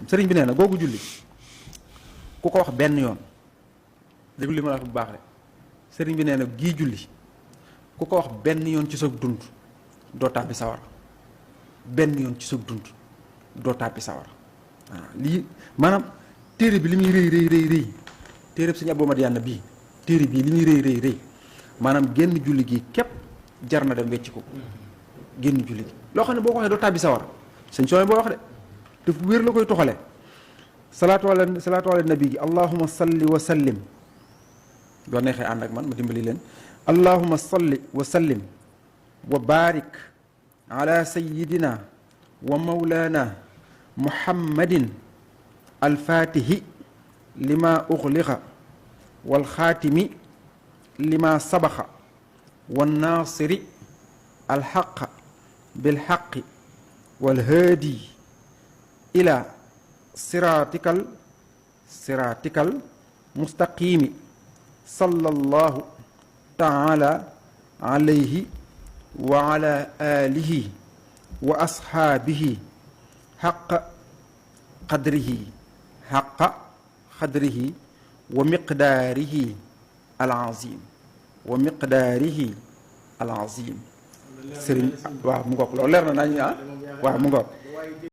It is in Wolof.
mustaqim sëriñ bi nee na googu julli ku ko wax benn yoon déglu li ma la wax bu baax rek sëriñ bi nee na gii julli ku ko wax benn yoon ci sa dund doo tàbbi sawar benn yoon ci sa dund doo tàbbi sawar waaw lii maanaam téere bi li muy rëy téere bi Sëriñ Abou Madiyana bii téere bii li muy rëy maanaam génn julli gi képp jar na dem wecc ko génn julli gi loo xam ne boo ko waxee doo tàbbi sawar sëñ sooy boo wax de te fu wér la koy toxale salaatu ala nabi gi allahuma salli wa sallim doo neexee ànd ak man ma dimbali leen allahuma salli wa sallim wa barik ala sayidina wa mawlana muhammadin alfatihi lima uxliqa walxaatimi lima sabaxa wannaasiri alxaqa bilxaqi walhaadi ila siraatikal mustaqimi sallallahu taala alayhi wa ala alihi wa ashaabihi xaqa qadrihi wa miqdaarihi al azim sëriñ waaw mu ngoog loolu leer na nañ waaw mu ngoog